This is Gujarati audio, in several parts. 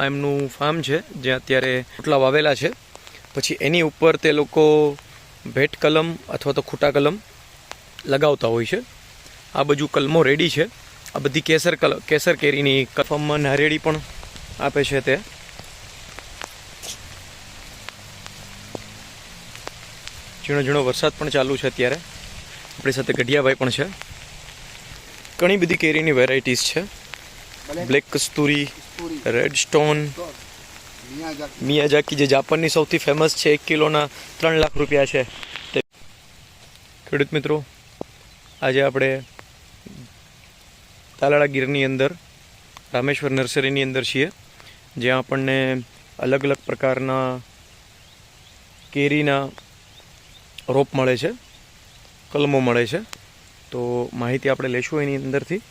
આ એમનું ફાર્મ છે જ્યાં અત્યારે રોટલા વાવેલા છે. પછી એની ઉપર તે લોકો ભેટ કલમ અથવા તો ખૂટા કલમ લગાવતા હોય છે. આ બાજુ કલમો રેડી છે. આ બધી કેસર કેરીની ફાર્મમાં નારિયેળી પણ આપે છે. તે ઝીણો ઝીણો વરસાદ પણ ચાલુ છે અત્યારે. આપણી સાથે ગઢિયાભાઈ પણ છે. ઘણી બધી કેરીની વેરાયટીઝ છે. બ્લેક કસ્તુરી, રેડ સ્ટોન, મિયાઝાકી જે જાપાનની સૌથી ફેમસ છે. 1 કિલોના 3 લાખ રૂપિયા છે. ખેડૂત મિત્રો, આજે આપણે તાલાળા ગીરની અંદર રામેશ્વર નર્સરીની અંદર છીએ, જ્યાં આપણને અલગ અલગ પ્રકારના કેરીના રોપ મળે છે, કલમો મળે છે. તો માહિતી આપણે લેશું એની અંદરથી.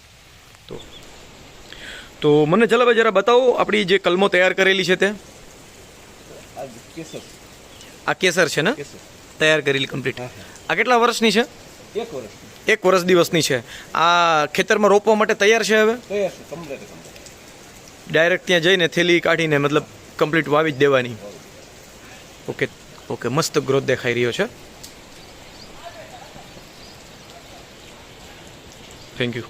તો મને ચલો જરા બતાવો, આપણી જે કલમો તૈયાર કરેલી છે તે. આ કેસર છે ને, તૈયાર કરેલી કમ્પ્લીટ. આ કેટલા વર્ષની છે? 1 વર્ષ. 1 વર્ષ દિવસની છે. આ ખેતરમાં રોપવા માટે તૈયાર છે હવે? તૈયાર છે, કમ્પ્લીટ. ડાયરેક્ટ ત્યાં જઈને થેલી કાઢીને મતલબ કમ્પ્લીટ વાવી જ દેવાની. ઓકે ઓકે, મસ્ત ગ્રોથ દેખાઈ રહ્યો છે. Thank you.